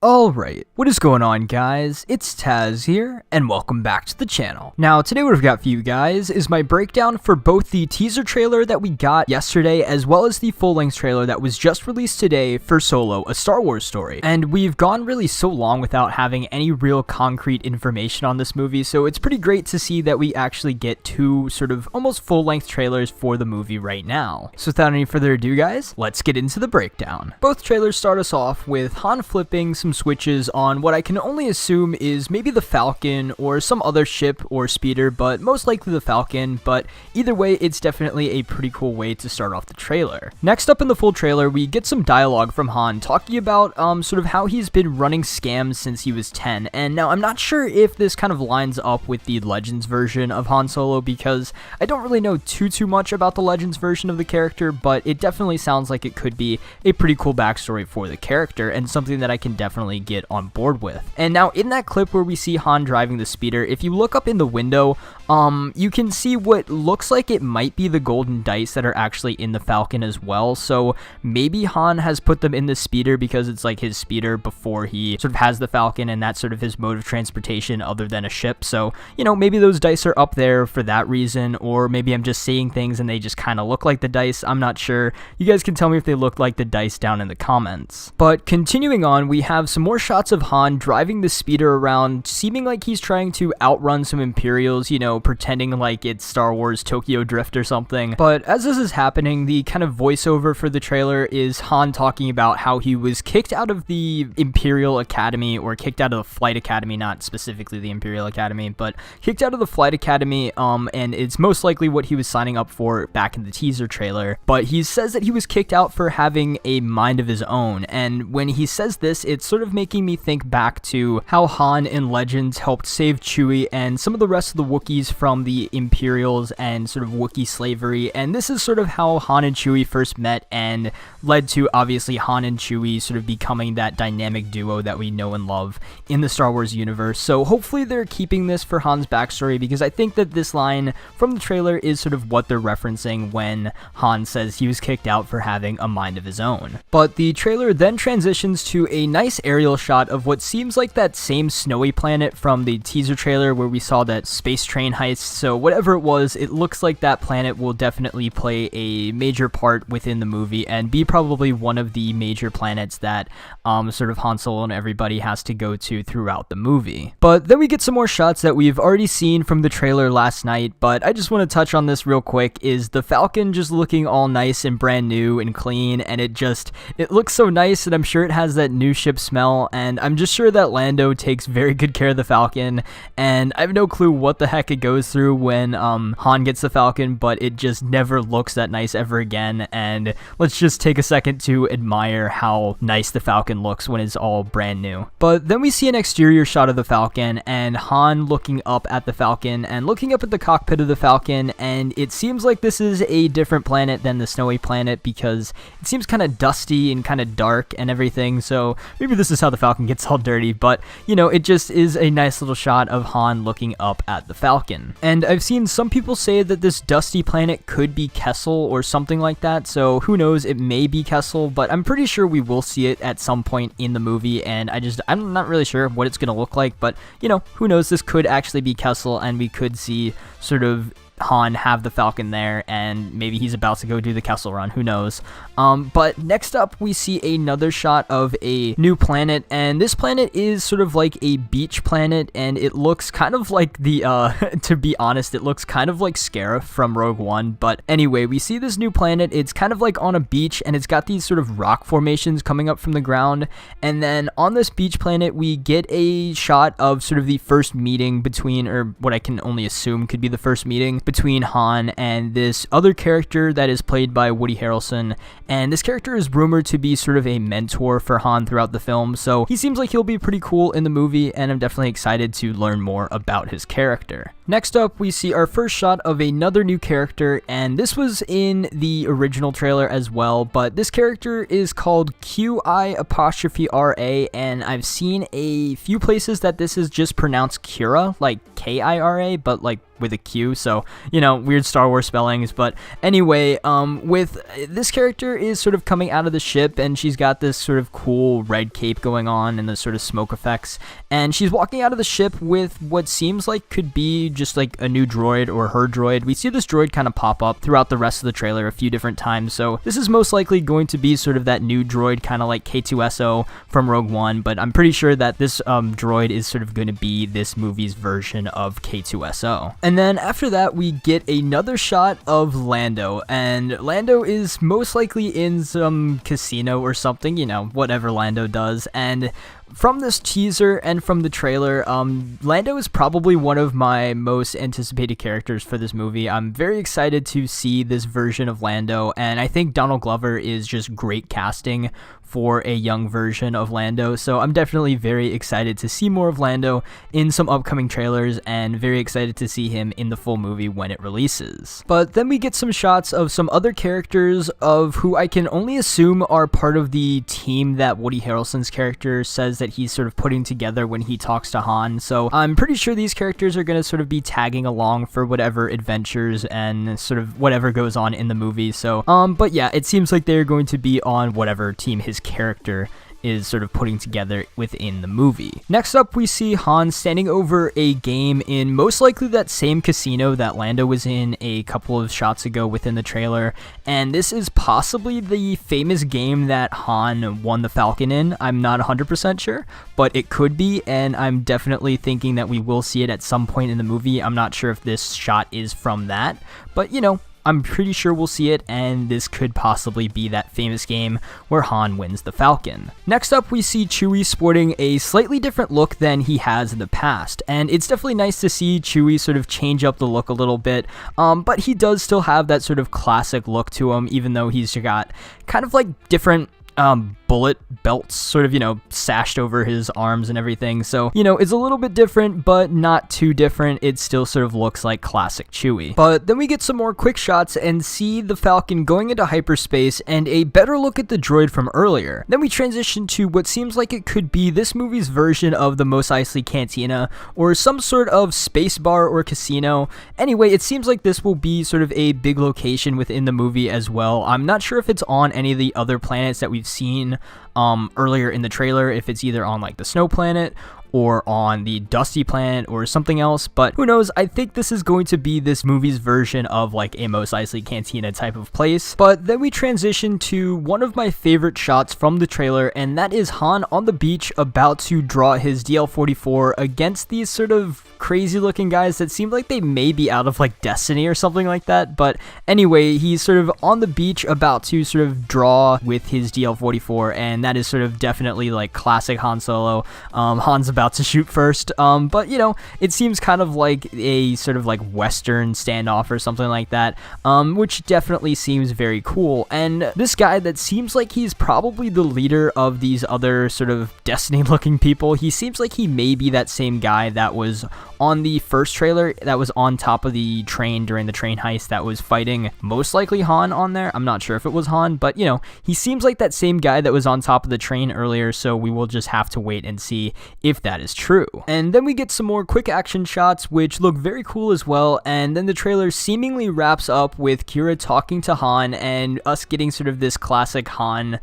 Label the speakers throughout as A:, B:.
A: Alright, what is going on guys? It's Tazz here, and welcome back to the channel. Now, today what I've got for you guys is my breakdown for both the teaser trailer that we got yesterday, as well as the full-length trailer that was just released today for Solo, a Star Wars story. And we've gone really so long without having any real concrete information on this movie, so it's pretty great to see that we actually get two sort of almost full-length trailers for the movie right now. So without any further ado guys, let's get into the breakdown. Both trailers start us off with Han flipping some switches on what I can only assume is maybe the Falcon or some other ship or speeder, but most likely the Falcon, but either way it's definitely a pretty cool way to start off the trailer. Next up in the full trailer we get some dialogue from Han talking about sort of how he's been running scams since he was 10, and now I'm not sure if this kind of lines up with the Legends version of Han Solo because I don't really know too much about the Legends version of the character, but it definitely sounds like it could be a pretty cool backstory for the character and something that I can definitely get on board with. And now in that clip where we see Han driving the speeder, if you look up in the window, you can see what looks like it might be the golden dice that are actually in the Falcon as well, so maybe Han has put them in the speeder because it's like his speeder before he sort of has the Falcon, and that's sort of his mode of transportation other than a ship. So, you know, maybe those dice are up there for that reason, or maybe I'm just seeing things and they just kind of look like the dice. I'm not sure. You guys can tell me if they look like the dice down in the comments. But continuing on, we have some more shots of Han driving the speeder around, seeming like he's trying to outrun some Imperials, you know, pretending like it's Star Wars Tokyo Drift or something. But as this is happening, the kind of voiceover for the trailer is Han talking about how he was kicked out of the Imperial Academy, or kicked out of the Flight Academy, not specifically the Imperial Academy, but kicked out of the Flight Academy, and it's most likely what he was signing up for back in the teaser trailer. But he says that he was kicked out for having a mind of his own, and when he says this, it's sort of making me think back to how Han in Legends helped save Chewie and some of the rest of the Wookiees from the Imperials and sort of Wookiee slavery, and this is sort of how Han and Chewie first met and led to obviously Han and Chewie sort of becoming that dynamic duo that we know and love in the Star Wars universe. So hopefully they're keeping this for Han's backstory, because I think that this line from the trailer is sort of what they're referencing when Han says he was kicked out for having a mind of his own. But the trailer then transitions to a nice aerial shot of what seems like that same snowy planet from the teaser trailer where we saw that space train heist. So whatever it was, it looks like that planet will definitely play a major part within the movie and be probably one of the major planets that sort of Han Solo and everybody has to go to throughout the movie. But then we get some more shots that we've already seen from the trailer last night, but I just want to touch on this real quick, is the Falcon just looking all nice and brand new and clean, and it looks so nice, and I'm sure it has that new ship smell, and I'm just sure that Lando takes very good care of the Falcon, and I have no clue what the heck it goes through when Han gets the Falcon, but it just never looks that nice ever again. And let's just take a second to admire how nice the Falcon looks when it's all brand new. But then we see an exterior shot of the Falcon, and Han looking up at the Falcon and looking up at the cockpit of the Falcon, and it seems like this is a different planet than the snowy planet because it seems kind of dusty and kind of dark and everything, so maybe this is how the Falcon gets all dirty, but you know, it just is a nice little shot of Han looking up at the Falcon. And I've seen some people say that this dusty planet could be Kessel or something like that, so who knows, it may be Kessel, but I'm pretty sure we will see it at some point in the movie, and I'm not really sure what it's gonna look like, but you know, who knows, this could actually be Kessel, and we could see sort of Han have the Falcon there, and maybe he's about to go do the Kessel Run, who knows. But next up we see another shot of a new planet, and this planet is sort of like a beach planet, and it looks kind of like the to be honest, it looks kind of like Scarif from Rogue One. But anyway, we see this new planet, it's kind of like on a beach, and it's got these sort of rock formations coming up from the ground, and then on this beach planet we get a shot of sort of the first meeting between, or what I can only assume could be the first meeting between Han and this other character that is played by Woody Harrelson, and this character is rumored to be sort of a mentor for Han throughout the film, so he seems like he'll be pretty cool in the movie, and I'm definitely excited to learn more about his character. Next up, we see our first shot of another new character, and this was in the original trailer as well, but this character is called QI''RA, and I've seen a few places that this is just pronounced Kira, like Kira, but like with a Q, so, you know, weird Star Wars spellings. But anyway, with this character is sort of coming out of the ship, and she's got this sort of cool red cape going on and the sort of smoke effects, and she's walking out of the ship with what seems like could be just like a new droid or her droid. We see this droid kind of pop up throughout the rest of the trailer a few different times, so this is most likely going to be sort of that new droid, kind of like K2SO from Rogue One, but I'm pretty sure that this droid is sort of going to be this movie's version of K2SO. And then after that, we get another shot of Lando, and Lando is most likely in some casino or something, you know, whatever Lando does. And from this teaser and from the trailer, Lando is probably one of my most anticipated characters for this movie. I'm very excited to see this version of Lando, and I think Donald Glover is just great casting for a young version of Lando, so I'm definitely very excited to see more of Lando in some upcoming trailers, and very excited to see him in the full movie when it releases. But then we get some shots of some other characters of who I can only assume are part of the team that Woody Harrelson's character says that he's sort of putting together when he talks to Han, so I'm pretty sure these characters are going to sort of be tagging along for whatever adventures and sort of whatever goes on in the movie. So but yeah, it seems like they're going to be on whatever team his character is sort of putting together within the movie. Next up, we see Han standing over a game in most likely that same casino that Lando was in a couple of shots ago within the trailer, and this is possibly the famous game that Han won the Falcon in. I'm not 100% sure, but it could be, and I'm definitely thinking that we will see it at some point in the movie. I'm not sure if this shot is from that, but you know, I'm pretty sure we'll see it, and this could possibly be that famous game where Han wins the Falcon. Next up, we see Chewie sporting a slightly different look than he has in the past, and it's definitely nice to see Chewie sort of change up the look a little bit, but he does still have that sort of classic look to him, even though he's got kind of like different bullet belts sort of, you know, sashed over his arms and everything. So, you know, it's a little bit different, but not too different. It still sort of looks like classic Chewie. But then we get some more quick shots and see the Falcon going into hyperspace and a better look at the droid from earlier. Then we transition to what seems like it could be this movie's version of the Mos Eisley Cantina or some sort of space bar or casino. Anyway, it seems like this will be sort of a big location within the movie as well. I'm not sure if it's on any of the other planets that we've seen earlier in the trailer, if it's either on like the snow planet or on the dusty planet or something else, but who knows. I think this is going to be this movie's version of like a Mos Eisley Cantina type of place. But then we transition to one of my favorite shots from the trailer, and that is Han on the beach about to draw his DL-44 against these sort of crazy looking guys that seem like they may be out of like Destiny or something like that. But anyway, he's sort of on the beach about to sort of draw with his DL-44, and that is sort of definitely like classic Han Solo. Han's about to shoot first, but you know, it seems kind of like a sort of like Western standoff or something like that, which definitely seems very cool. And this guy that seems like he's probably the leader of these other sort of Destiny looking people, he seems like he may be that same guy that was on the first trailer that was on top of the train during the train heist that was fighting most likely Han on there. I'm not sure if it was Han, but you know, he seems like that same guy that was on top of the train earlier, so we will just have to wait and see if that is true. And then we get some more quick action shots which look very cool as well, and then the trailer seemingly wraps up with Kira talking to Han and us getting sort of this classic Han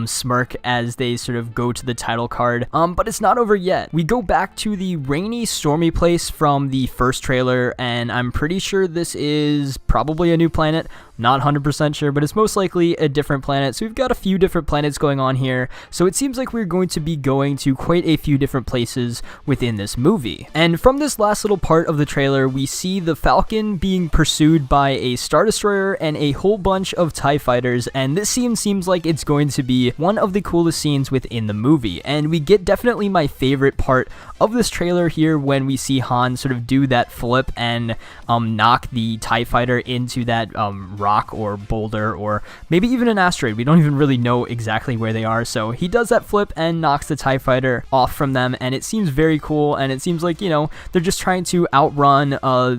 A: smirk as they sort of go to the title card, but it's not over yet. We go back to the rainy, stormy place from the first trailer, and I'm pretty sure this is probably a new planet. Not 100% sure, but it's most likely a different planet. So we've got a few different planets going on here. So it seems like we're going to be going to quite a few different places within this movie. And from this last little part of the trailer, we see the Falcon being pursued by a Star Destroyer and a whole bunch of TIE fighters. And this scene seems like it's going to be one of the coolest scenes within the movie. And we get definitely my favorite part of this trailer here when we see see Han sort of do that flip and knock the TIE fighter into that rock or boulder or maybe even an asteroid. We don't even really know exactly where they are. So he does that flip and knocks the TIE fighter off from them, and it seems very cool, and it seems like, you know, they're just trying to outrun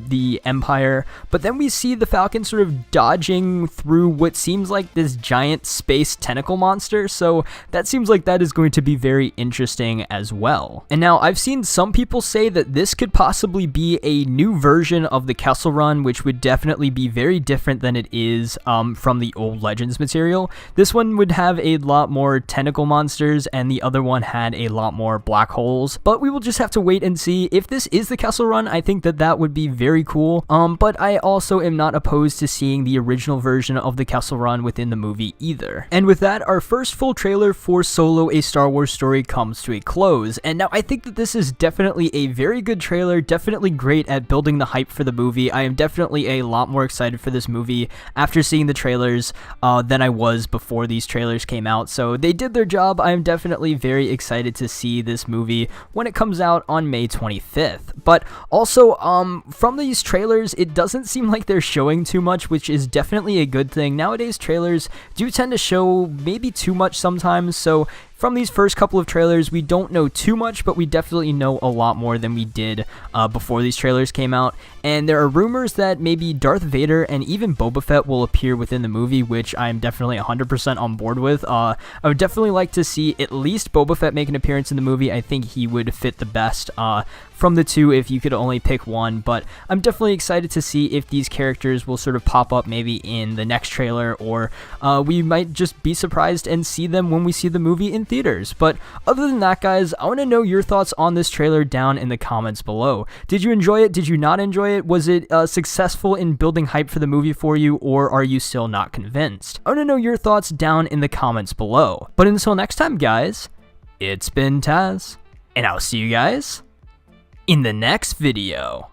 A: the Empire. But then we see the Falcon sort of dodging through what seems like this giant space tentacle monster, so that seems like that is going to be very interesting as well. And now I've seen some people say that this could possibly be a new version of the Kessel Run, which would definitely be very different than it is from the old Legends material. This one would have a lot more tentacle monsters, and the other one had a lot more black holes, but we will just have to wait and see. If this is the Kessel Run, I think that that would be very cool, but I also am not opposed to seeing the original version of the Kessel Run within the movie either. And with that, our first full trailer for Solo: A Star Wars Story comes to a close, and now I think that this is definitely a very good trailer, definitely great at building the hype for the movie. I am definitely a lot more excited for this movie after seeing the trailers than I was before these trailers came out, so they did their job. I am definitely very excited to see this movie when it comes out on May 25th. But also, from these trailers, it doesn't seem like they're showing too much, which is definitely a good thing. Nowadays, trailers do tend to show maybe too much sometimes, so from these first couple of trailers, we don't know too much, but we definitely know a lot more than we did before these trailers came out. And there are rumors that maybe Darth Vader and even Boba Fett will appear within the movie, which I'm definitely 100% on board with. I would definitely like to see at least Boba Fett make an appearance in the movie. I think he would fit the best from the two if you could only pick one, but I'm definitely excited to see if these characters will sort of pop up maybe in the next trailer, or we might just be surprised and see them when we see the movie in theaters. But other than that, guys, I want to know your thoughts on this trailer down in the comments below. Did you enjoy it? Did you not enjoy it? Was it successful in building hype for the movie for you, or are you still not convinced? I want to know your thoughts down in the comments below. But until next time, guys, it's been Taz, and I'll see you guys in the next video.